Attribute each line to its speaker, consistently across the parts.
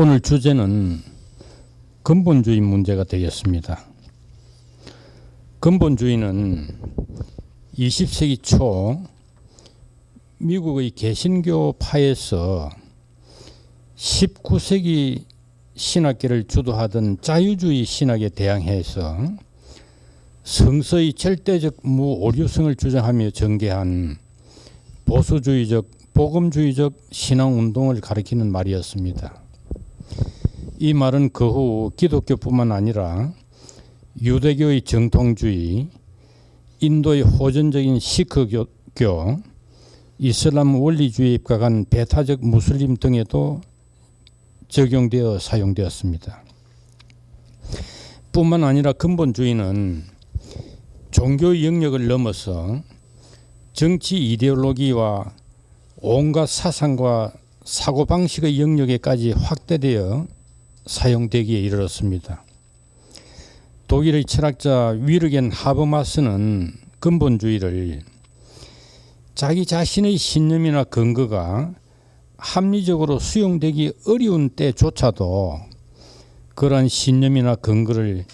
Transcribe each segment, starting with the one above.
Speaker 1: 오늘 주제는 근본주의 문제가 되겠습니다. 근본주의는 20세기 초 미국의 개신교파에서 19세기 신학계를 주도하던 자유주의 신학에 대항해서 성서의 절대적 무오류성을 주장하며 전개한 보수주의적, 복음주의적 신앙운동을 가리키는 말이었습니다. 이 말은 그 후 기독교뿐만 아니라 유대교의 정통주의, 인도의 호전적인 시크교, 이슬람 원리주의에 입각한 배타적 무슬림 등에도 적용되어 사용되었습니다. 뿐만 아니라 근본주의는 종교의 영역을 넘어서 정치 이데올로기와 온갖 사상과 사고방식의 영역에까지 확대되어 사용되기에 이르렀습니다. 독일의 철학자 위르겐 하버마스는 근본주의를 자기 자신의 신념이나 근거가 합리적으로 수용되기 어려운 때조차도 그러한 신념이나 근거를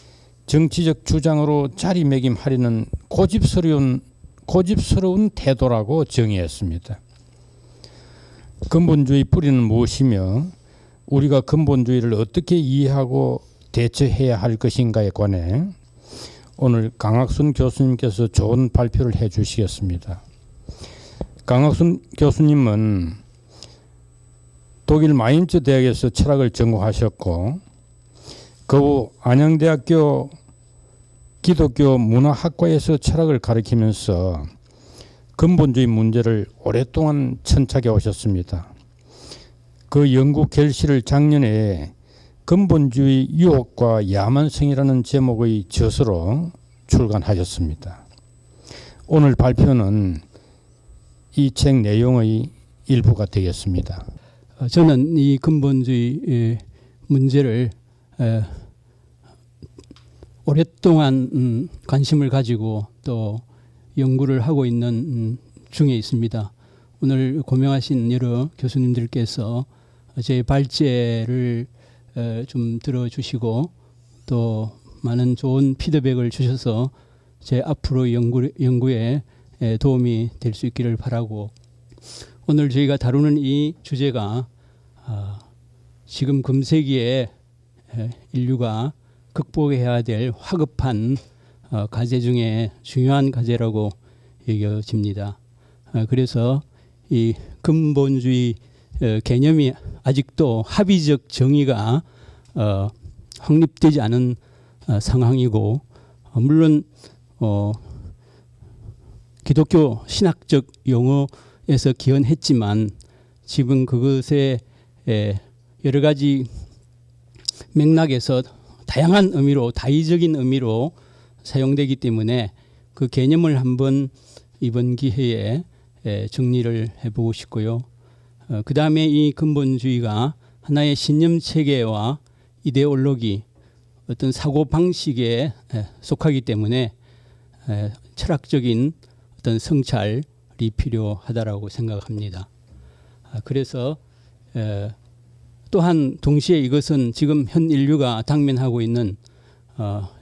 Speaker 1: 정치적 주장으로 자리매김하려는 고집스러운 태도라고 정의했습니다. 근본주의 뿌리는 무엇이며 우리가 근본주의를 어떻게 이해하고 대처해야 할 것인가에 관해 오늘 강학순 교수님께서 좋은 발표를 해 주시겠습니다. 강학순 교수님은 독일 마인츠 대학에서 철학을 전공하셨고 그 후 안양대학교 기독교 문화학과에서 철학을 가르치면서 근본주의 문제를 오랫동안 천착해 오셨습니다. 그 연구 결실을 작년에 근본주의 유혹과 야만성이라는 제목의 저서로 출간하셨습니다. 오늘 발표는 이 책 내용의 일부가 되겠습니다.
Speaker 2: 저는 이 근본주의 문제를 오랫동안 관심을 가지고 또 연구를 하고 있는 중에 있습니다. 오늘 고명하신 여러 교수님들께서 제 발제를 좀 들어주시고 또 많은 좋은 피드백을 주셔서 제 앞으로 연구에 도움이 될 수 있기를 바라고, 오늘 저희가 다루는 이 주제가 지금 금세기에 인류가 극복해야 될 화급한 과제 중에 중요한 과제라고 여겨집니다. 그래서 이 근본주의 개념이 아직도 합의적 정의가 확립되지 않은 상황이고, 물론 기독교 신학적 용어에서 기원했지만 지금 그것에 여러 가지 맥락에서 다양한 의미로, 다의적인 의미로 사용되기 때문에 그 개념을 한번 이번 기회에 정리를 해보고 싶고요. 그 다음에 이 근본주의가 하나의 신념 체계와 이데올로기, 어떤 사고 방식에 속하기 때문에 철학적인 어떤 성찰이 필요하다라고 생각합니다. 그래서 또한 동시에 이것은 지금 현 인류가 당면하고 있는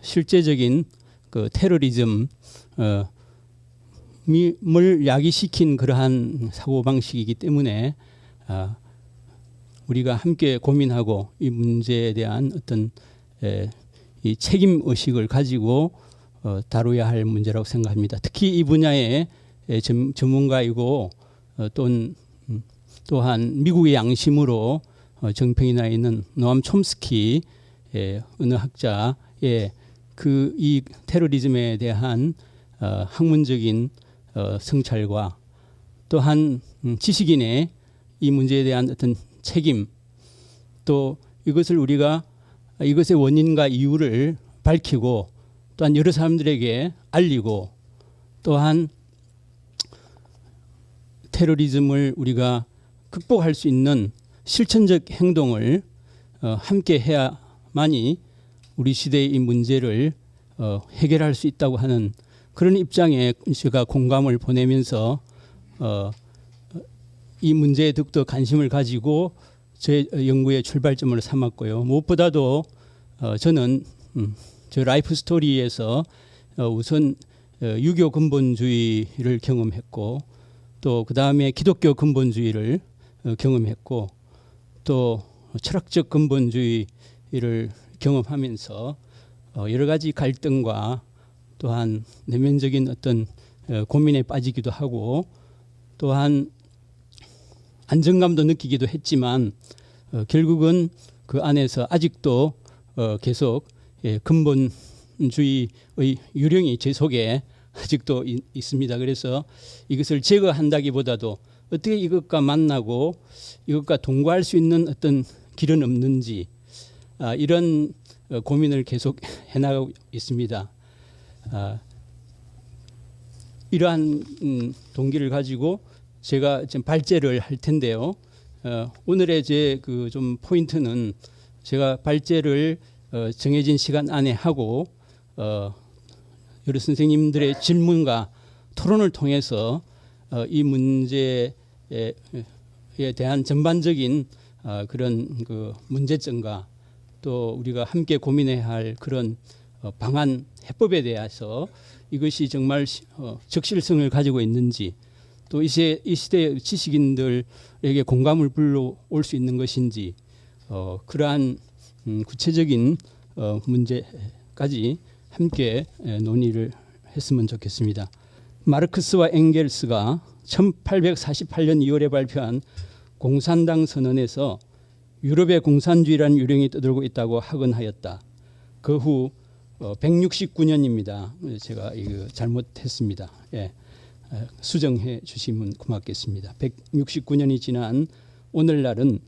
Speaker 2: 실제적인 그 테러리즘을 야기시킨 그러한 사고방식이기 때문에 우리가 함께 고민하고 이 문제에 대한 어떤 이 책임의식을 가지고 다뤄야 할 문제라고 생각합니다. 특히 이 분야의 전문가이고 또한 미국의 양심으로 정평이 나 있는 노암 촘스키 언어학자의 이 테러리즘에 대한 학문적인 성찰과 또한 지식인의 이 문제에 대한 어떤 책임, 또 이것을 우리가 이것의 원인과 이유를 밝히고 또한 여러 사람들에게 알리고 또한 테러리즘을 우리가 극복할 수 있는 실천적 행동을 함께 해야만이 우리 시대의 이 문제를 해결할 수 있다고 하는 그런 입장에 제가 공감을 보내면서 이 문제에 더욱더 관심을 가지고 제 연구의 출발점을 삼았고요. 무엇보다도 저는 저 라이프 스토리에서 우선 유교 근본주의를 경험했고 또 그 다음에 기독교 근본주의를 경험했고 또 철학적 근본주의를 경험하면서 여러 가지 갈등과 또한 내면적인 어떤 고민에 빠지기도 하고 또한 안정감도 느끼기도 했지만 결국은 그 안에서 아직도 계속 근본주의의 유령이 제 속에 아직도 있습니다. 그래서 이것을 제거한다기보다도 어떻게 이것과 만나고 이것과 동거할 수 있는 어떤 길은 없는지 이런 고민을 계속 해나가고 있습니다. 이러한 동기를 가지고 제가 지금 발제를 할 텐데요. 오늘의 제 그 좀 포인트는 제가 발제를 정해진 시간 안에 하고 여러 선생님들의 질문과 토론을 통해서 이 문제에 대한 전반적인 그런 그 문제점과 또 우리가 함께 고민해야 할 그런 방안 해법에 대해서 이것이 정말 적실성을 가지고 있는지 또 이 시대의 지식인들에게 공감을 불러올 수 있는 것인지 그러한 구체적인 문제까지 함께 논의를 했으면 좋겠습니다. 마르크스와 엥겔스가 1848년 2월에 발표한 공산당 선언에서 유럽의 공산주의라는 유령이 떠들고 있다고 학언하였다. 그 후 169년입니다. 제가 이거 잘못했습니다. 예. 수정해 주시면 고맙겠습니다. 169년이 지난 오늘날은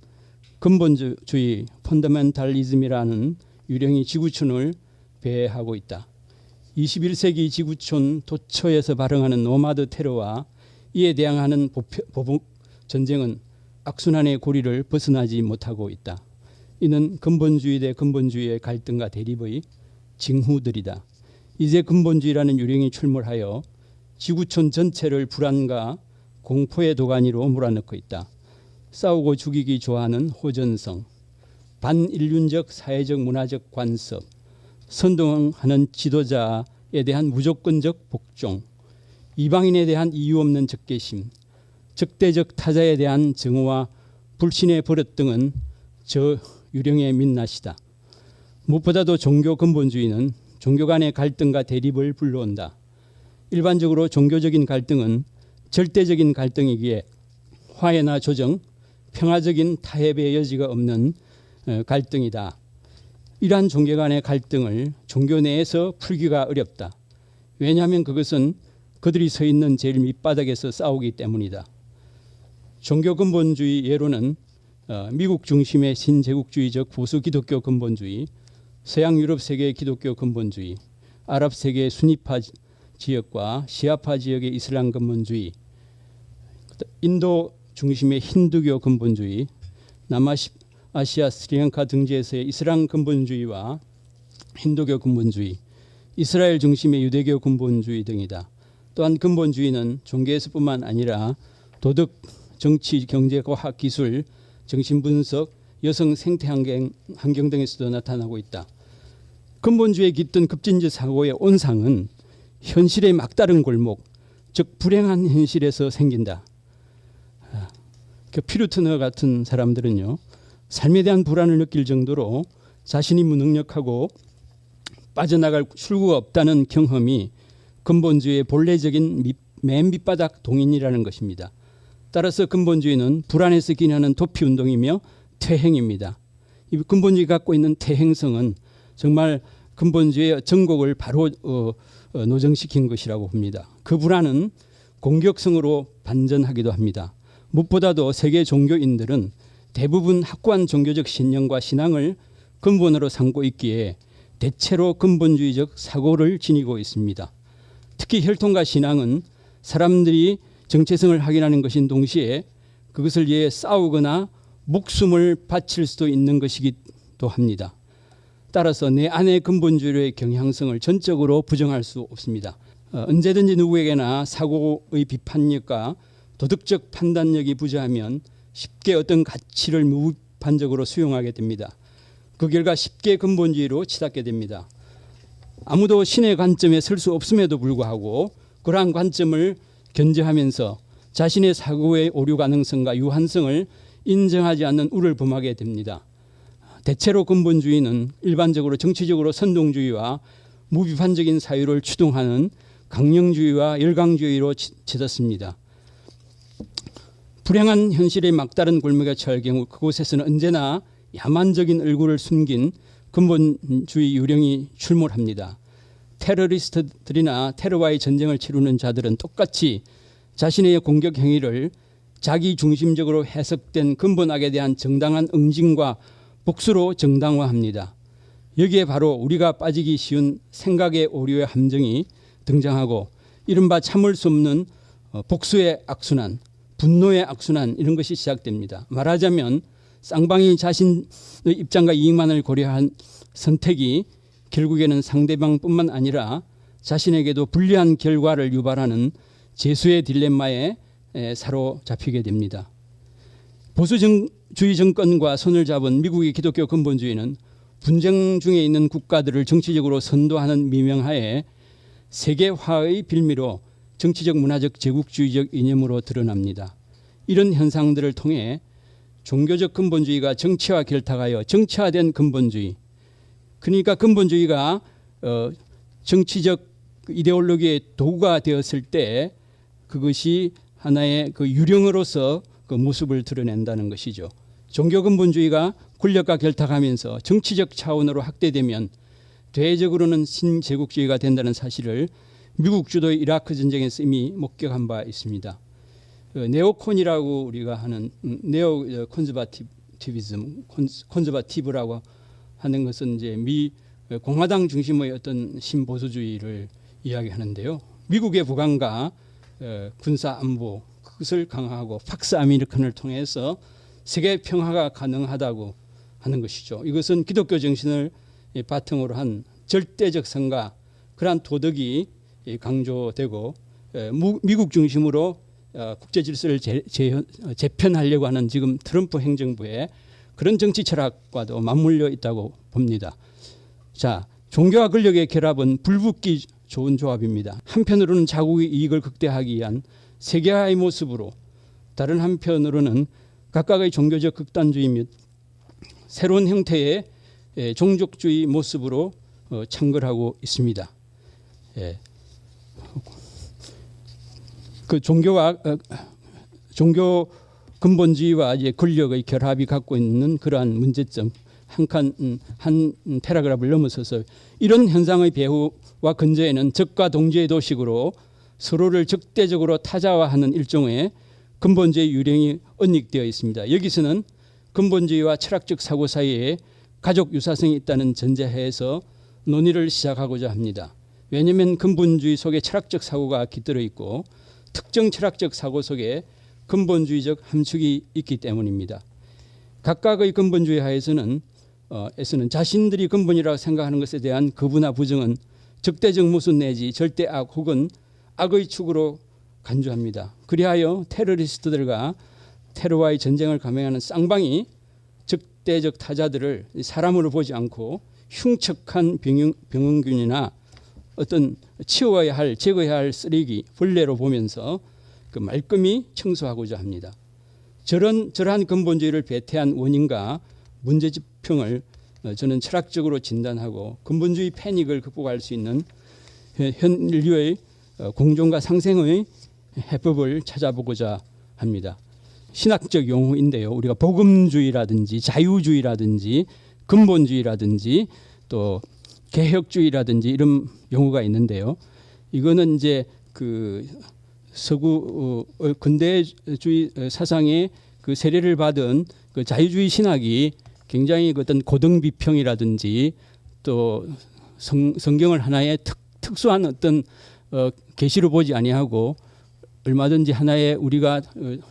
Speaker 2: 근본주의 펀더멘탈리즘이라는 유령이 지구촌을 배회하고 있다. 21세기 지구촌 도처에서 발생하는 노마드 테러와 이에 대항하는 보복 전쟁은 악순환의 고리를 벗어나지 못하고 있다. 이는 근본주의 대 근본주의의 갈등과 대립의 징후들이다. 이제 근본주의라는 유령이 출몰하여 지구촌 전체를 불안과 공포의 도가니로 몰아넣고 있다. 싸우고 죽이기 좋아하는 호전성, 반인륜적 사회적 문화적 관습, 선동하는 지도자에 대한 무조건적 복종, 이방인에 대한 이유 없는 적개심, 적대적 타자에 대한 증오와 불신의 버릇 등은 저 유령의 민낯이다. 무엇보다도 종교 근본주의는 종교 간의 갈등과 대립을 불러온다. 일반적으로 종교적인 갈등은 절대적인 갈등이기에 화해나 조정, 평화적인 타협의 여지가 없는 갈등이다. 이러한 종교 간의 갈등을 종교 내에서 풀기가 어렵다. 왜냐하면 그것은 그들이 서 있는 제일 밑바닥에서 싸우기 때문이다. 종교 근본주의 예로는 미국 중심의 신제국주의적 보수 기독교 근본주의, 서양 유럽 세계의 기독교 근본주의, 아랍 세계의 수니파 지역과 시아파 지역의 이슬람 근본주의, 인도 중심의 힌두교 근본주의, 남아시아 스리랑카 등지에서의 이슬람 근본주의와 힌두교 근본주의, 이스라엘 중심의 유대교 근본주의 등이다. 또한 근본주의는 종교에서뿐만 아니라 도덕, 정치, 경제, 과학, 기술, 정신분석, 여성 생태 환경 등에서도 나타나고 있다. 근본주의에 깃든 급진적 사고의 온상은 현실의 막다른 골목, 즉 불행한 현실에서 생긴다. 피루트너 같은 사람들은요, 삶에 대한 불안을 느낄 정도로 자신이 무능력하고 빠져나갈 출구가 없다는 경험이 근본주의의 본래적인 맨 밑바닥 동인이라는 것입니다. 따라서 근본주의는 불안에서 기인하는 도피운동이며 퇴행입니다. 이 근본주의가 갖고 있는 퇴행성은 정말 근본주의의 전곡을 바로 노정시킨 것이라고 봅니다. 그 불안은 공격성으로 반전하기도 합니다. 무엇보다도 세계 종교인들은 대부분 확고한 종교적 신념과 신앙을 근본으로 삼고 있기에 대체로 근본주의적 사고를 지니고 있습니다. 특히 혈통과 신앙은 사람들이 정체성을 확인하는 것인 동시에 그것을 위해 싸우거나 목숨을 바칠 수도 있는 것이기도 합니다. 따라서 내 안의 근본주의의 경향성을 전적으로 부정할 수 없습니다. 언제든지 누구에게나 사고의 비판력과 도덕적 판단력이 부재하면 쉽게 어떤 가치를 무비판적으로 수용하게 됩니다. 그 결과 쉽게 근본주의로 치닫게 됩니다. 아무도 신의 관점에 설 수 없음에도 불구하고 그러한 관점을 견제하면서 자신의 사고의 오류 가능성과 유한성을 인정하지 않는 우를 범하게 됩니다. 대체로 근본주의는 일반적으로 정치적으로 선동주의와 무비판적인 사유를 추동하는 강령주의와 열강주의로 치닫습니다. 불행한 현실의 막다른 골목에 처할 경우 그곳에서는 언제나 야만적인 얼굴을 숨긴 근본주의 유령이 출몰합니다. 테러리스트들이나 테러와의 전쟁을 치르는 자들은 똑같이 자신의 공격 행위를 자기 중심적으로 해석된 근본악에 대한 정당한 응징과 복수로 정당화합니다. 여기에 바로 우리가 빠지기 쉬운 생각의 오류의 함정이 등장하고 이른바 참을 수 없는 복수의 악순환, 분노의 악순환 이런 것이 시작됩니다. 말하자면 쌍방이 자신의 입장과 이익만을 고려한 선택이 결국에는 상대방뿐만 아니라 자신에게도 불리한 결과를 유발하는 재수의 딜레마에 사로잡히게 됩니다. 보수주의 정권과 손을 잡은 미국의 기독교 근본주의는 분쟁 중에 있는 국가들을 정치적으로 선도하는 미명하에 세계화의 빌미로 정치적 문화적 제국주의적 이념으로 드러납니다. 이런 현상들을 통해 종교적 근본주의가 정치와 결탁하여 정치화된 근본주의, 그러니까 근본주의가 정치적 이데올로기의 도구가 되었을 때 그것이 하나의 그 유령으로서 그 모습을 드러낸다는 것이죠. 종교 근본주의가 권력과 결탁하면서 정치적 차원으로 확대되면 대외적으로는 신제국주의가 된다는 사실을 미국 주도의 이라크 전쟁에서 이미 목격한 바 있습니다. 네오콘이라고 우리가 하는 네오 콘저바티비즘, 콘저바티브라고 하는 것은 이제 미 공화당 중심의 어떤 신보수주의를 이야기하는데요. 미국의 부강과 군사 안보 그것을 강화하고 팍스 아메리칸을 통해서 세계 평화가 가능하다고 하는 것이죠. 이것은 기독교 정신을 바탕으로 한 절대적 성과, 그러한 도덕이 강조되고 미국 중심으로 국제 질서를 재편하려고 하는 지금 트럼프 행정부의 그런 정치 철학과도 맞물려 있다고 봅니다. 자, 종교와 권력의 결합은 불붙기 좋은 조합입니다. 한편으로는 자국의 이익을 극대화하기 위한 세계화의 모습으로, 다른 한편으로는 각각의 종교적 극단주의 및 새로운 형태의 종족주의 모습으로 창궐하고 있습니다. 그 종교 근본주의와 이제 권력의 결합이 갖고 있는 그러한 문제점, 한 패러그래프를 넘어서서 이런 현상의 배후와 근저에는 적과 동지의 도식으로 서로를 적대적으로 타자화하는 일종의 근본주의 유령이 언익되어 있습니다. 여기서는 근본주의와 철학적 사고 사이에 가족 유사성이 있다는 전제하에서 논의를 시작하고자 합니다. 왜냐하면 근본주의 속에 철학적 사고가 깃들어 있고 특정 철학적 사고 속에 근본주의적 함축이 있기 때문입니다. 각각의 근본주의 하에서는 자신들이 근본이라고 생각하는 것에 대한 거부나 부정은 적대적 모순 내지 절대악 혹은 악의 축으로 간주합니다. 그리하여 테러리스트들과 테러와의 전쟁을 감행하는 쌍방이 적대적 타자들을 사람으로 보지 않고 흉측한 병원균이나 어떤 치워야 할, 제거해야 할 쓰레기, 벌레로 보면서 그 말끔히 청소하고자 합니다. 저러한 근본주의를 배태한 원인과 문제지평을 저는 철학적으로 진단하고 근본주의 패닉을 극복할 수 있는 현 인류의 공존과 상생의 해법을 찾아보고자 합니다. 신학적 용어인데요. 우리가 복음주의라든지 자유주의라든지 근본주의라든지 또 개혁주의라든지 이런 용어가 있는데요. 이거는 이제 그 서구 근대주의 사상의 그 세례를 받은 그 자유주의 신학이 굉장히 어떤 고등비평이라든지 또 성경을 하나의 특수한 어떤 계시로 보지 아니하고 얼마든지 하나의 우리가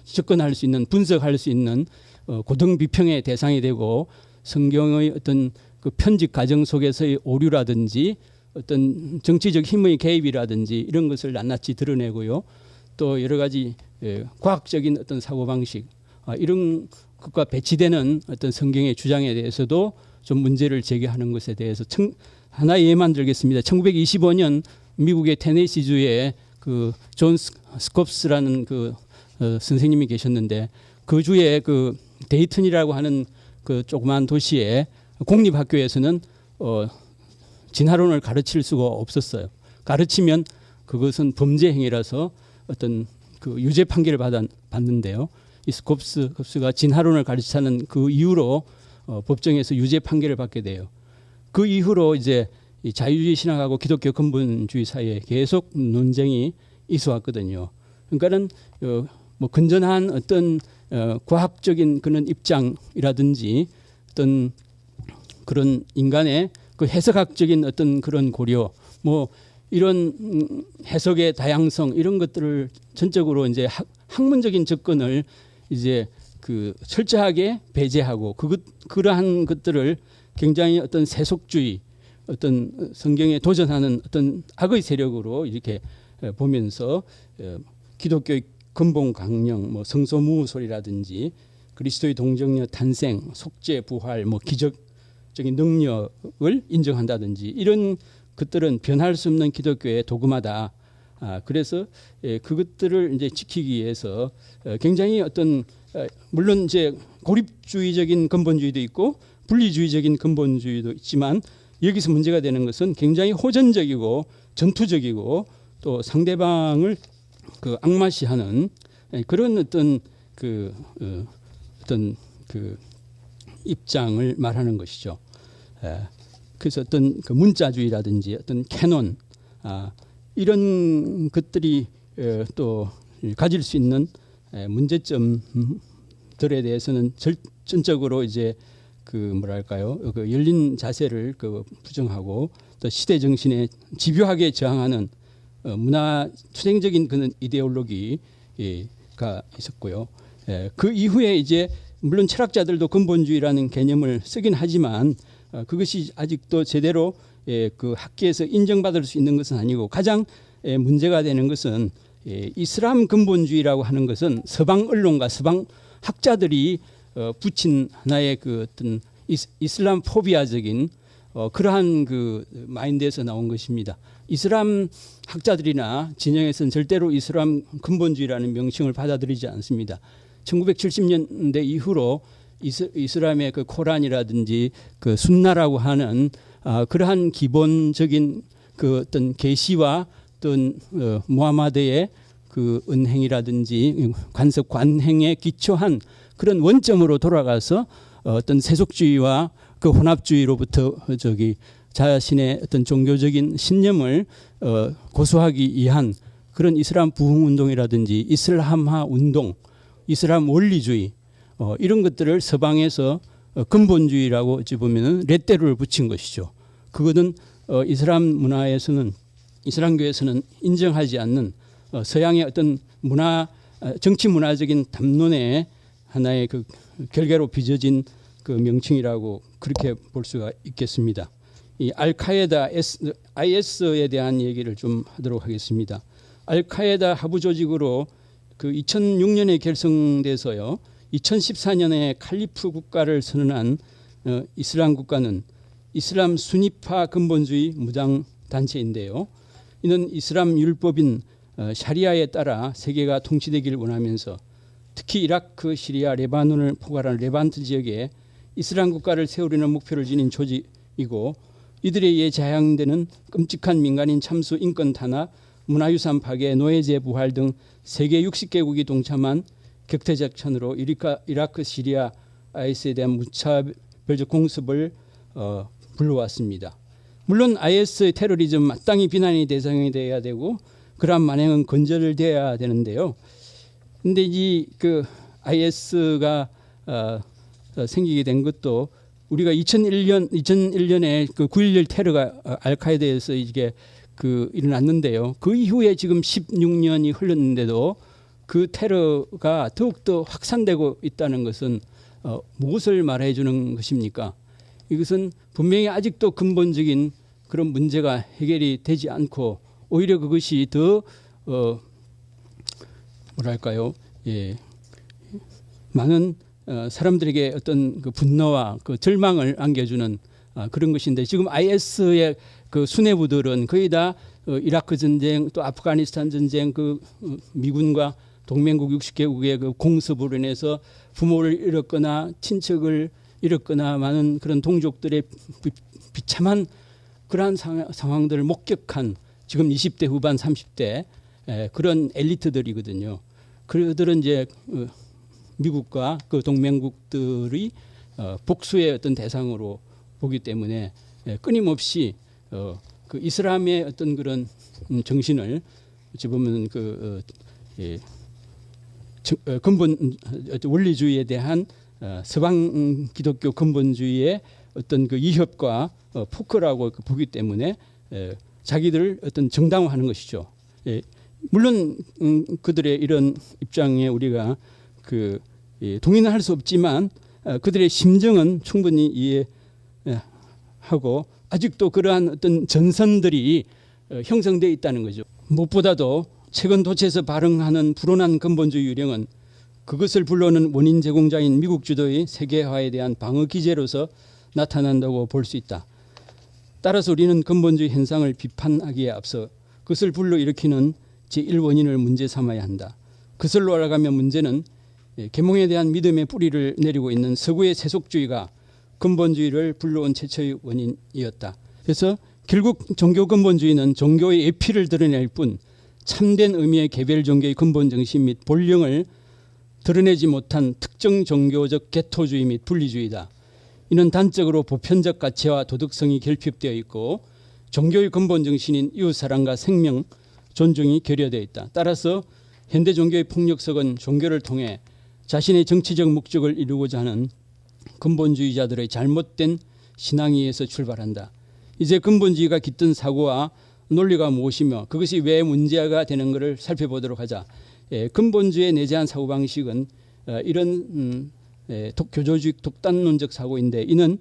Speaker 2: 접근할 수 있는, 분석할 수 있는 고등비평의 대상이 되고 성경의 어떤 그 편집 과정 속에서의 오류라든지 어떤 정치적 힘의 개입이라든지 이런 것을 낱낱이 드러내고요. 또 여러 가지 과학적인 어떤 사고방식 이런 그것과 배치되는 어떤 성경의 주장에 대해서도 좀 문제를 제기하는 것에 대해서 하나의 예만 들겠습니다. 1925년 미국의 테네시주에 그 존 스콥스라는 그 선생님이 계셨는데 그 주에 그 데이튼이라고 하는 그 조그만 도시의 공립학교에서는 진화론을 가르칠 수가 없었어요. 가르치면 그것은 범죄 행위라서 어떤 그 유죄 판결을 받는데요. 이 스콥스가 진화론을 가르치는 그 이후로 법정에서 유죄 판결을 받게 돼요. 그 이후로 이제 이 자유주의 신학하고 기독교 근본주의 사이에 계속 논쟁이 있어 왔거든요. 그러니까는 뭐 건전한 어떤 과학적인 그런 입장이라든지 어떤 그런 인간의 그 해석학적인 어떤 그런 고려 뭐 이런 해석의 다양성 이런 것들을 전적으로 이제 학문적인 접근을 이제 그 철저하게 배제하고 그러한 것들을 굉장히 어떤 세속주의 어떤 성경에 도전하는 어떤 악의 세력으로 이렇게 보면서 기독교의 근본 강령 뭐 성소무소리라든지 그리스도의 동정녀 탄생 속죄 부활 뭐 기적적인 능력을 인정한다든지 이런 것들은 변할 수 없는 기독교의 도구마다. 그래서 그것들을 이제 지키기 위해서 굉장히 어떤 물론 이제 고립주의적인 근본주의도 있고 분리주의적인 근본주의도 있지만 여기서 문제가 되는 것은 굉장히 호전적이고 전투적이고 또 상대방을 그 악마시하는 그런 어떤 어떤 그 입장을 말하는 것이죠. 그래서 어떤 그 문자주의라든지 어떤 캐논 이런 것들이 또 가질 수 있는 문제점들에 대해서는 전적으로 이제 그 뭐랄까요 그 열린 자세를 그 부정하고 또 시대 정신에 집요하게 저항하는 문화 투쟁적인 그런 이데올로기가 있었고요. 그 이후에 이제 물론 철학자들도 근본주의라는 개념을 쓰긴 하지만 그것이 아직도 제대로 그 학계에서 인정받을 수 있는 것은 아니고 가장 문제가 되는 것은 이슬람 근본주의라고 하는 것은 서방 언론과 서방 학자들이 붙인 하나의 그 어떤 이슬람 포비아적인 그러한 그 마인드에서 나온 것입니다. 이슬람 학자들이나 진영에서는 절대로 이슬람 근본주의라는 명칭을 받아들이지 않습니다. 1970년대 이후로 이슬람의 그 코란이라든지 그 순나라고 하는 그러한 기본적인 그 어떤 계시와 어떤 무하마드의 그 은행이라든지 관습 관행에 기초한 그런 원점으로 돌아가서 어떤 세속주의와 그 혼합주의로부터 자신의 어떤 종교적인 신념을 고수하기 위한 그런 이슬람 부흥운동이라든지 이슬람화 운동, 이슬람 원리주의 이런 것들을 서방에서 근본주의라고 어찌 보면은 레떼를 붙인 것이죠. 그거는 이슬람 문화에서는 이슬람교에서는 인정하지 않는 서양의 어떤 정치 문화적인 담론의 하나의 그 결계로 빚어진 그 명칭이라고 그렇게 볼 수가 있겠습니다. 이 알카에다 IS에 대한 얘기를 좀 하도록 하겠습니다. 알카에다 하부 조직으로 그 2006년에 결성돼서요. 2014년에 칼리프 국가를 선언한 이슬람 국가는 이슬람 수니파 근본주의 무장 단체인데요. 이는 이슬람 율법인 샤리아에 따라 세계가 통치되기를 원하면서 특히 이라크, 시리아, 레바논을 포괄한 레반트 지역에 이슬람 국가를 세우려는 목표를 지닌 조직이고 이들에 의해 자행되는 끔찍한 민간인 참수, 인권 탄압, 문화유산 파괴, 노예제 부활 등 세계 60개국이 동참한 격퇴작전으로 이라크, 시리아, IS에 대한 무차별적 공습을 불러왔습니다. 물론 IS의 테러리즘 마땅히 비난의 대상이 되어야 되고 그러한 만행은 건절돼야 되는데요. 근데 이 그 IS가 생기게 된 것도 우리가 2001년에 그 9.11 테러가 알카에다에서 이게 그 일어났는데요. 그 이후에 지금 16년이 흘렀는데도 그 테러가 더욱더 확산되고 있다는 것은 무엇을 말해 주는 것입니까? 이것은 분명히 아직도 근본적인 그런 문제가 해결이 되지 않고 오히려 그것이 더 뭐랄까요? 많은 사람들에게 어떤 그 분노와 그 절망을 안겨주는 그런 것인데, 지금 IS의 그 수뇌부들은 거의 다 이라크 전쟁 또 아프가니스탄 전쟁 그 미군과 동맹국 60개국의 그 공습으로 인해서 부모를 잃었거나 친척을 잃었거나 많은 그런 동족들의 비참한 그러한 상황들을 목격한 지금 20대 후반 30대 그런 엘리트들이거든요. 그들은 이제 미국과 그 동맹국들이 복수의 어떤 대상으로 보기 때문에 끊임없이 그 이슬람의 어떤 그런 정신을 어찌 보면 그 근본 원리주의에 대한 서방 기독교 근본주의의 어떤 그 위협과 포커라고 보기 때문에 자기들을 어떤 정당화하는 것이죠. 물론 그들의 이런 입장에 우리가 그 동의는 할 수 없지만 그들의 심정은 충분히 이해하고 아직도 그러한 어떤 전선들이 형성되어 있다는 거죠. 무엇보다도 최근 도처에서 발흥하는 불온한 근본주의 유령은 그것을 불러오는 원인 제공자인 미국 주도의 세계화에 대한 방어 기제로서 나타난다고 볼 수 있다. 따라서 우리는 근본주의 현상을 비판하기에 앞서 그것을 불러일으키는 제1원인을 문제 삼아야 한다. 그것으로 알아가면 문제는 계몽에 대한 믿음의 뿌리를 내리고 있는 서구의 세속주의가 근본주의를 불러온 최초의 원인이었다. 그래서 결국 종교 근본주의는 종교의 예피를 드러낼 뿐 참된 의미의 개별 종교의 근본 정신 및 본령을 드러내지 못한 특정 종교적 개토주의 및 분리주의다. 이는 단적으로 보편적 가치와 도덕성이 결핍되어 있고 종교의 근본 정신인 이웃사랑과 생명, 존중이 결여되어 있다. 따라서 현대 종교의 폭력성은 종교를 통해 자신의 정치적 목적을 이루고자 하는 근본주의자들의 잘못된 신앙에 의해서 출발한다. 이제 근본주의가 깃든 사고와 논리가 무엇이며 그것이 왜 문제가 되는 것을 살펴보도록 하자. 근본주의에 내재한 사고방식은 이런 교조주의 독단론적 사고인데, 이는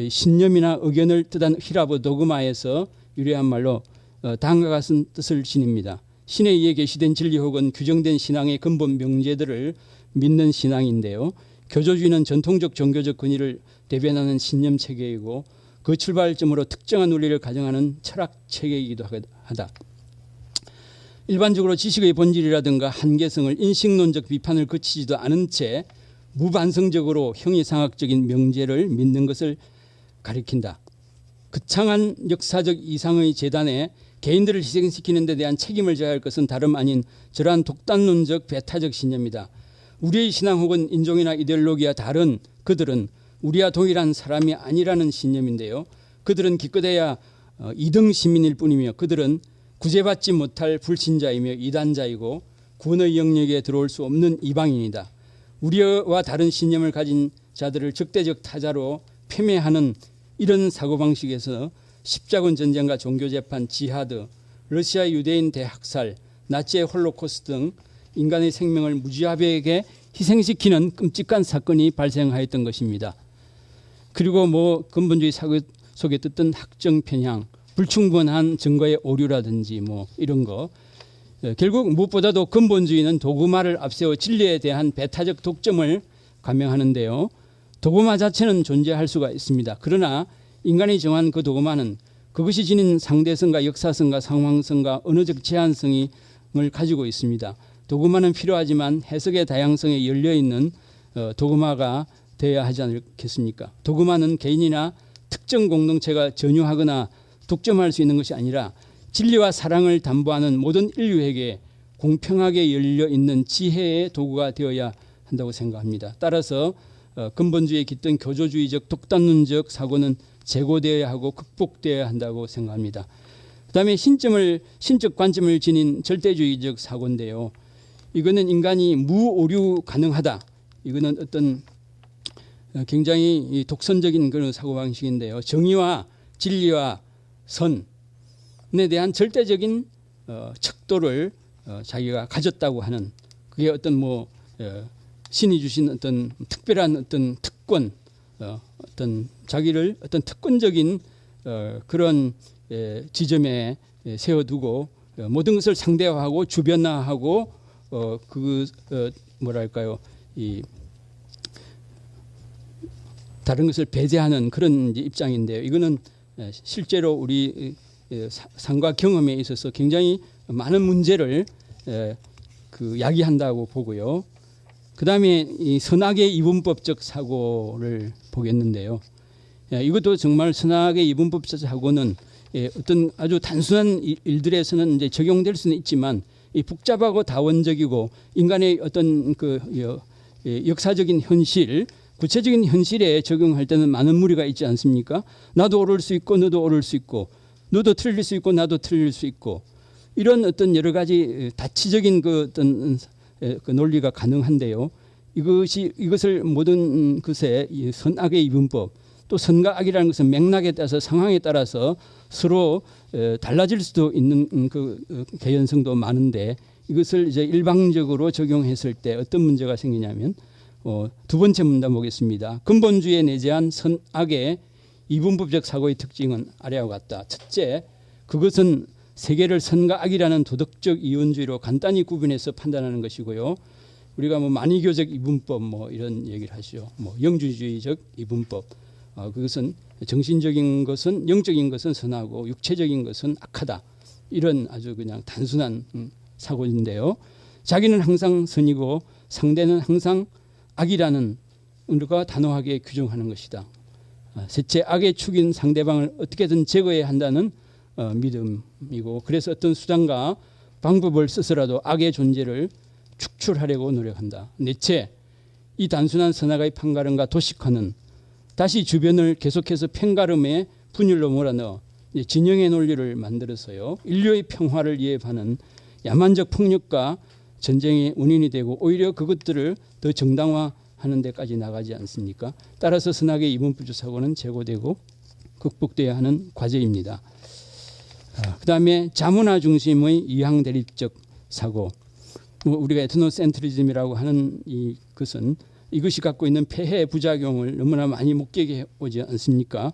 Speaker 2: 신념이나 의견을 뜻한 히라브 도그마에서 유래한 말로 다음과 같은 뜻을 지닙니다. 신에 의해 계시된 진리 혹은 규정된 신앙의 근본 명제들을 믿는 신앙인데요. 교조주의는 전통적 종교적 권위를 대변하는 신념 체계이고 그 출발점으로 특정한 논리를 가정하는 철학 체계이기도 하다. 일반적으로 지식의 본질이라든가 한계성을 인식론적 비판을 거치지도 않은 채 무반성적으로 형이상학적인 명제를 믿는 것을 가리킨다. 거창한 역사적 이상의 재단에 개인들을 희생시키는 데 대한 책임을 져야 할 것은 다름 아닌 저러한 독단론적 배타적 신념이다. 우리의 신앙 혹은 인종이나 이데올로기와 다른 그들은 우리와 동일한 사람이 아니라는 신념인데요. 그들은 기껏해야 2등 시민일 뿐이며 그들은 구제받지 못할 불신자이며 이단자이고 구원의 영역에 들어올 수 없는 이방인이다. 우리와 다른 신념을 가진 자들을 적대적 타자로 폄훼하는 이런 사고방식에서 십자군 전쟁과 종교재판, 지하드, 러시아 유대인 대학살, 나치의 홀로코스트 등 인간의 생명을 무지하게 희생시키는 끔찍한 사건이 발생하였던 것입니다. 그리고 근본주의 사고 속에 뜯던 학정 편향, 불충분한 증거의 오류라든지 이런 거. 결국 무엇보다도 근본주의는 도그마를 앞세워 진리에 대한 배타적 독점을 감명하는데요. 도그마 자체는 존재할 수가 있습니다. 그러나 인간이 정한 그 도그마는 그것이 지닌 상대성과 역사성과 상황성과 언어적 제한성을 가지고 있습니다. 도그마는 필요하지만 해석의 다양성에 열려있는 도그마가 되어야 하지 않겠습니까? 도그마는 개인이나 특정 공동체가 전유하거나 독점할 수 있는 것이 아니라 진리와 사랑을 담보하는 모든 인류에게 공평하게 열려있는 지혜의 도구가 되어야 한다고 생각합니다. 따라서 근본주의에 깃든 교조주의적 독단론적 사고는 제고되어야 하고 극복되어야 한다고 생각합니다. 그다음에 신적 관점을 지닌 절대주의적 사고인데요. 이거는 인간이 무오류 가능하다. 이거는 어떤 굉장히 독선적인 그런 사고방식인데요. 정의와 진리와 선에 대한 절대적인 척도를 자기가 가졌다고 하는, 그게 어떤 신이 주신 어떤 특별한 어떤 특권, 어떤 자기를 어떤 특권적인 그런 지점에 세워두고 모든 것을 상대화하고 주변화하고 뭐랄까요, 이 다른 것을 배제하는 그런 이제 입장인데요. 이거는 실제로 우리 삶과 경험에 있어서 굉장히 많은 문제를 그 야기한다고 보고요. 그다음에 이 선악의 이분법적 사고를 보겠는데요. 이것도 정말 선악의 이분법적 사고는 어떤 아주 단순한 일들에서는 이제 적용될 수는 있지만 이 복잡하고 다원적이고 인간의 어떤 그 역사적인 현실, 구체적인 현실에 적용할 때는 많은 무리가 있지 않습니까? 나도 옳을 수 있고 너도 옳을 수 있고 너도 틀릴 수 있고 나도 틀릴 수 있고 이런 어떤 여러 가지 다치적인 그 어떤 그 논리가 가능한데요. 이것을 모든 것에 선악의 이분법 또 선과 악이라는 것은 맥락에 따라서 상황에 따라서 서로 달라질 수도 있는 그 개연성도 많은데 이것을 이제 일방적으로 적용했을 때 어떤 문제가 생기냐면 두 번째 문단 보겠습니다. 근본주의에 내재한 선악의 이분법적 사고의 특징은 아래와 같다. 첫째, 그것은 세계를 선과 악이라는 도덕적 이원주의로 간단히 구분해서 판단하는 것이고요. 우리가 뭐 만이교적 이분법 뭐 이런 얘기를 하시죠. 뭐 영주주의적 이분법. 그것은 정신적인 것은 영적인 것은 선하고 육체적인 것은 악하다. 이런 아주 그냥 단순한 사고인데요. 자기는 항상 선이고 상대는 항상 악이라는 우리가 단호하게 규정하는 것이다. 셋째, 악의 축인 상대방을 어떻게든 제거해야 한다는 믿음이고 그래서 어떤 수단과 방법을 써서라도 악의 존재를 축출하려고 노력한다. 넷째, 이 단순한 선악의 판가름과 도식화는 다시 주변을 계속해서 편가름의 분열로 몰아넣어 진영의 논리를 만들어서요. 인류의 평화를 위협하는 야만적 폭력과 전쟁의 원인이 되고 오히려 그것들을 더 정당화하는 데까지 나가지 않습니까? 따라서 선악의 이분법적 사고는 제고되고 극복돼야 하는 과제입니다. 그다음에 자문화 중심의 이항 대립적 사고, 우리가 에트노센트리즘이라고 하는 이것은 이것이 갖고 있는 폐해 부작용을 너무나 많이 목격해 오지 않습니까?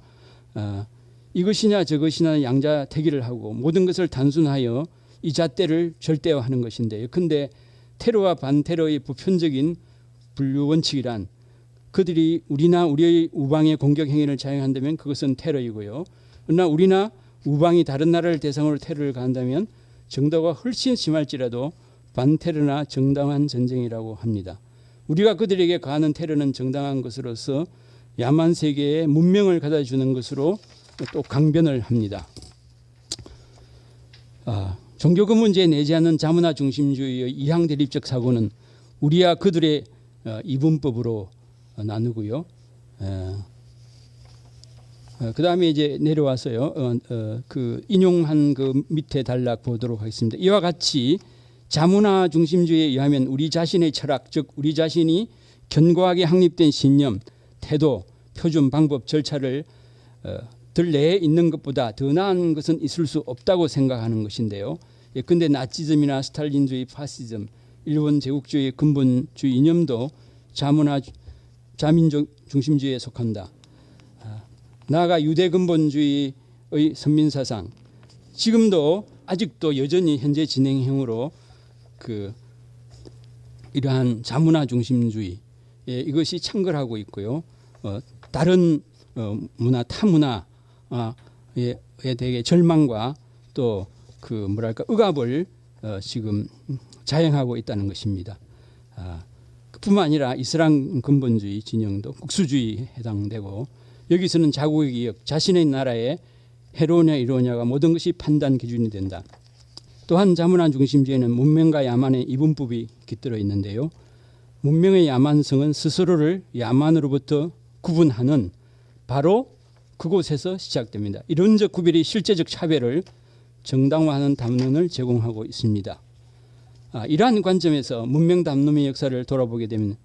Speaker 2: 이것이냐 저것이냐 양자택일을 하고 모든 것을 단순하여 이 잣대를 절대화하는 것인데요. 그런데 테러와 반테러의 보편적인 분류 원칙이란 그들이 우리나 우리의 우방의 공격 행위를 자행한다면 그것은 테러이고요. 그러나 우리나 우방이 다른 나라를 대상으로 테러를 가한다면 정도가 훨씬 심할지라도 반테러나 정당한 전쟁이라고 합니다. 우리가 그들에게 가하는 테러는 정당한 것으로서 야만 세계에 문명을 가져주는 것으로 또 강변을 합니다. 종교그 문제에 내재하는 자문화 중심주의의 이항 대립적 사고는 우리와 그들의 이분법으로 나누고요. 그 다음에 이제 내려와서요. 그 인용한 그 밑에 단락 보도록 하겠습니다. 이와 같이 자문화 중심주의에 의하면 우리 자신의 철학, 즉 우리 자신이 견고하게 확립된 신념, 태도, 표준, 방법, 절차를 들 내에 있는 것보다 더 나은 것은 있을 수 없다고 생각하는 것인데요. 그런데 나치즘이나 스탈린주의, 파시즘, 일본 제국주의의 근본주의 이념도 자문화 자민족 중심주의에 속한다. 나아가 유대 근본주의의 선민사상, 지금도 아직도 여전히 현재 진행형으로 이러한 자문화 중심주의 이것이 창궐하고 있고요. 다른 문화, 타문화에 대해 절망과 또 억압을 지금 자행하고 있다는 것입니다. 그뿐만 아니라 이슬람 근본주의 진영도 국수주의에 해당되고 여기서는 자국의 기억, 자신의 나라에 해로우냐 이로우냐가 모든 것이 판단 기준이 된다. 또한 자문화 중심주의는 문명과 야만의 이분법이 깃들어 있는데요. 문명의 야만성은 스스로를 야만으로부터 구분하는 바로 그곳에서 시작됩니다. 이론적 구별이 실제적 차별을 정당화하는 담론을 제공하고 있습니다. 이러한 관점에서 문명 담론의 역사를 돌아보게 되면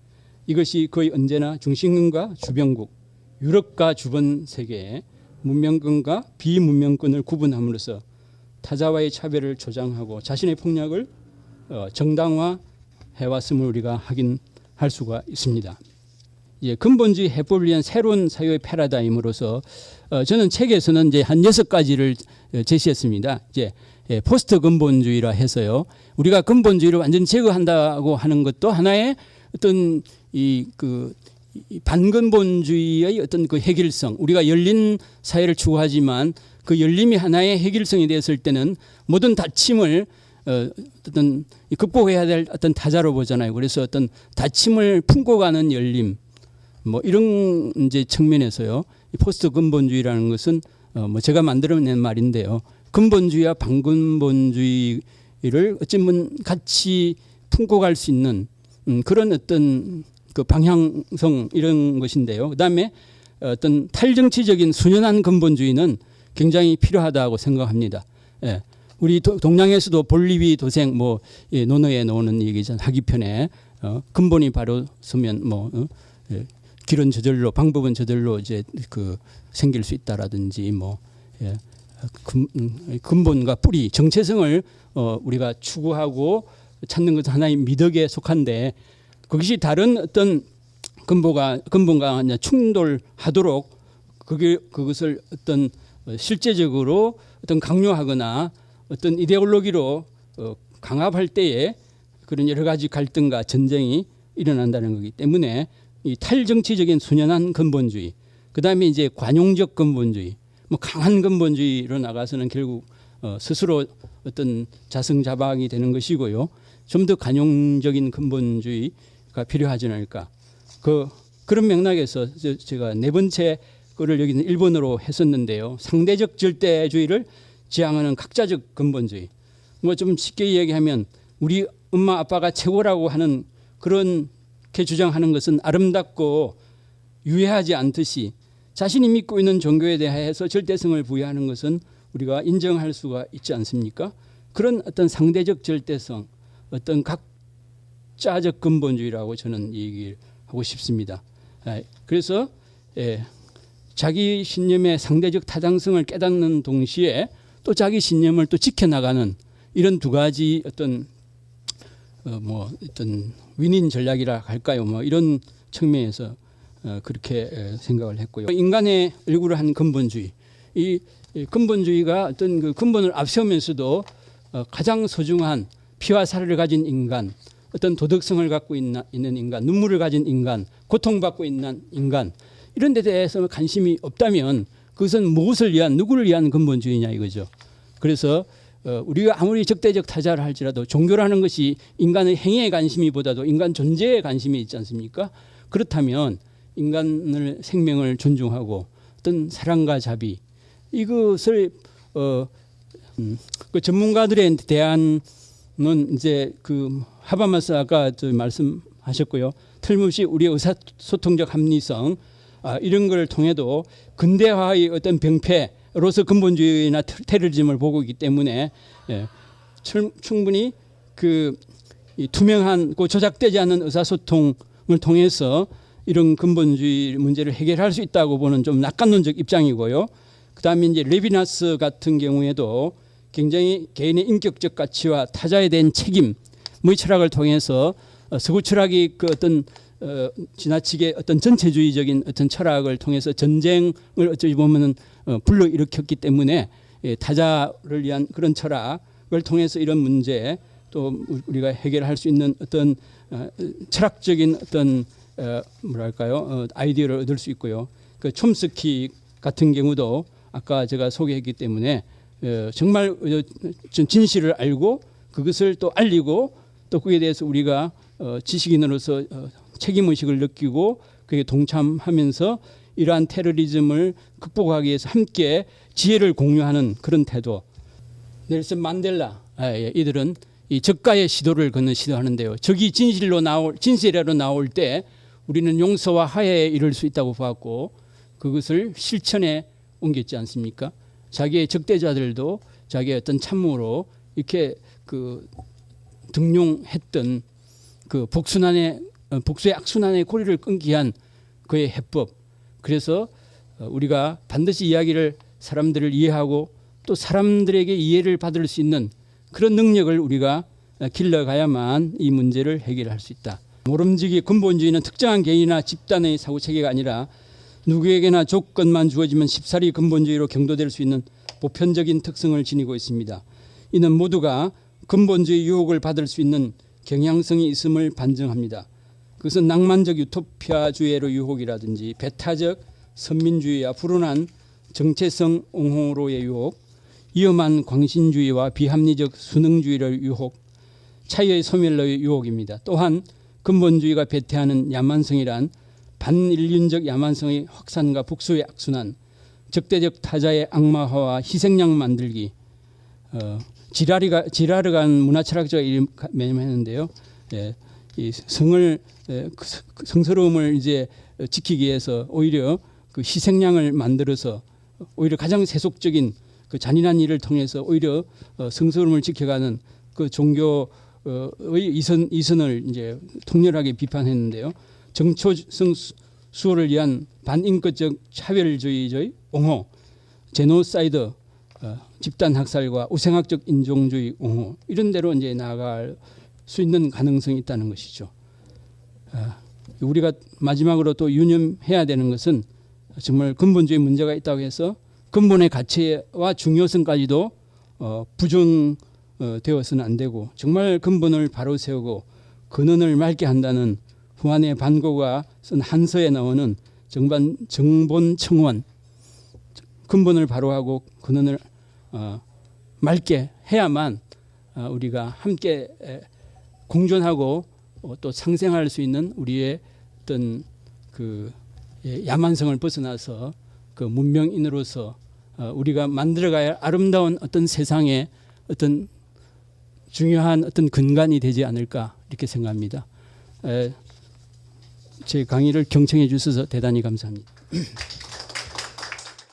Speaker 2: 이것이 거의 언제나 중심권과 주변국, 유럽과 주변 세계의 문명권과 비문명권을 구분함으로써 타자와의 차별을 조장하고 자신의 폭력을 정당화해왔음을 우리가 확인할 수가 있습니다. 근본주의 해법을 위한 새로운 사회의 패러다임으로서 저는 책에서는 이제 한 6가지를 제시했습니다. 이제 포스트 근본주의라 해서요. 우리가 근본주의를 완전히 제거한다고 하는 것도 하나의 어떤 이 반근본주의의 어떤 그 획일성, 우리가 열린 사회를 추구하지만 그 열림이 하나의 획일성이 되었을 때는 모든 다침을 어떤 극복해야 될 어떤 타자로 보잖아요. 그래서 어떤 다침을 품고 가는 열림, 뭐 이런 이제 측면에서요. 이 포스트 근본주의라는 것은 뭐 제가 만들어낸 말인데요. 근본주의와 반근본주의를 어쩌면 같이 품고 갈 수 있는 그런 어떤 그 방향성 이런 것인데요. 그다음에 어떤 탈정치적인 순연한 근본주의는 굉장히 필요하다고 생각합니다. 예. 우리 동양에서도 볼리비 도생 뭐 예, 논어에 나오는 얘기잖아요. 하기편에 근본이 바로 서면 뭐 예, 길은 저절로 방법은 저절로 이제 그 생길 수 있다라든지 뭐 예, 근본과 뿌리 정체성을 우리가 추구하고 찾는 것은 하나의 미덕에 속한데 그것이 다른 어떤 근본과 충돌하도록 그것을 어떤 실제적으로 어떤 강요하거나 어떤 이데올로기로 강압할 때에 그런 여러 가지 갈등과 전쟁이 일어난다는 거기 때문에 이 탈정치적인 순연한 근본주의, 그다음에 이제 관용적 근본주의, 뭐 강한 근본주의로 나가서는 결국 스스로 어떤 자승자박이 되는 것이고요. 좀 더 관용적인 근본주의가 필요하지 않을까. 그런 맥락에서 제가 네 번째 거를 여기는 일본어로 했었는데요. 상대적 절대주의를 지향하는 각자적 근본주의. 뭐 좀 쉽게 이야기하면 우리 엄마 아빠가 최고라고 하는 그렇게 주장하는 것은 아름답고 유해하지 않듯이 자신이 믿고 있는 종교에 대해서 절대성을 부여하는 것은 우리가 인정할 수가 있지 않습니까? 그런 어떤 상대적 절대성, 어떤 각자적 근본주의라고 저는 얘기를 하고 싶습니다. 그래서 자기 신념의 상대적 타당성을 깨닫는 동시에 또 자기 신념을 또 지켜나가는 이런 두 가지 어떤 뭐 어떤 윈윈 전략이라 할까요? 뭐 이런 측면에서 그렇게 생각을 했고요. 인간의 일구를 한 근본주의, 이 근본주의가 어떤 그 근본을 앞세우면서도 가장 소중한 피와 살을 가진 인간, 어떤 도덕성을 갖고 있는 인간, 눈물을 가진 인간, 고통받고 있는 인간 이런 데 대해서 관심이 없다면 그것은 무엇을 위한 누구를 위한 근본주의냐 이거죠. 그래서 우리가 아무리 적대적 타자를 할지라도 종교라는 것이 인간의 행위에 관심이보다도 인간 존재에 관심이 있지 않습니까? 그렇다면 인간을 생명을 존중하고 어떤 사랑과 자비 이것을 그 전문가들에 대한 이제 그 하바마스 아까 말씀하셨고요. 틀림없이 우리의 의사소통적 합리성 이런 걸 통해도 근대화의 어떤 병폐로서 근본주의나 테러리즘을 보고 있기 때문에 충분히 그 투명한 조작되지 않는 의사소통을 통해서 이런 근본주의 문제를 해결할 수 있다고 보는 좀 낙관론적 입장이고요. 그다음에 이제 레비나스 같은 경우에도 굉장히 개인의 인격적 가치와 타자에 대한 책임의 철학을 통해서 서구 철학이 그 어떤 지나치게 어떤 전체주의적인 어떤 철학을 통해서 전쟁을 어찌 보면은 불러일으켰기 때문에 타자를 위한 그런 철학을 통해서 이런 문제 또 우리가 해결할 수 있는 어떤 철학적인 어떤 뭐랄까요 아이디어를 얻을 수 있고요. 그 촘스키 같은 경우도 아까 제가 소개했기 때문에 정말 진실을 알고 그것을 또 알리고 또 그에 대해서 우리가 지식인으로서 책임의식을 느끼고 그에 동참하면서 이러한 테러리즘을 극복하기 위해서 함께 지혜를 공유하는 그런 태도. 넬슨 만델라 이들은 이 적가의 시도를 시도하는데요. 적이 진실로 나올 때 우리는 용서와 화해에 이를 수 있다고 보았고 그것을 실천에 옮겼지 않습니까? 자기의 적대자들도 자기의 어떤 참모로 이렇게 그 등용했던 그 복수의 악순환의 고리를 끊기 위한 그의 해법. 그래서 우리가 반드시 사람들을 이해하고 또 사람들에게 이해를 받을 수 있는 그런 능력을 우리가 길러가야만 이 문제를 해결할 수 있다. 모름지기 근본주의는 특정한 개인이나 집단의 사고체계가 아니라 누구에게나 조건만 주어지면 쉽사리 근본주의로 경도될 수 있는 보편적인 특성을 지니고 있습니다. 이는 모두가 근본주의 유혹을 받을 수 있는 경향성이 있음을 반증합니다. 그것은 낭만적 유토피아주의로 유혹이라든지 배타적 선민주의와 불온한 정체성 옹호로의 유혹, 위험한 광신주의와 비합리적 순응주의를 유혹, 차이의 소멸로의 유혹입니다. 또한 근본주의가 배태하는 야만성이란 반인륜적 야만성의 확산과 복수의 악순환, 적대적 타자의 악마화와 희생양 만들기, 지라르간 문화철학자가 이름 매매했는데요. 예, 이 성스러움을 이제 지키기 위해서 오히려 그 희생양을 만들어서 오히려 가장 세속적인 그 잔인한 일을 통해서 오히려 성스러움을 지켜가는 그 종교의 이선을 이제 통렬하게 비판했는데요. 정초성 수호를 위한 반인권적 차별주의의 옹호, 제노사이드, 집단 학살과 우생학적 인종주의 옹호 이런 데로 이제 나아갈 수 있는 가능성이 있다는 것이죠. 우리가 마지막으로 또 유념해야 되는 것은 정말 근본주의 문제가 있다고 해서 근본의 가치와 중요성까지도 부정되어서는 안 되고 정말 근본을 바로 세우고 근원을 맑게 한다는 후한의 반고가 쓴 한서에 나오는 정본청원, 근본을 바로하고 근원을 맑게 해야만 우리가 함께 공존하고 또 상생할 수 있는 우리의 어떤 그 야만성을 벗어나서 그 문명인으로서 우리가 만들어가야 할 아름다운 어떤 세상의 어떤 중요한 어떤 근간이 되지 않을까 이렇게 생각합니다. 제 강의를 경청해 주셔서 대단히 감사합니다.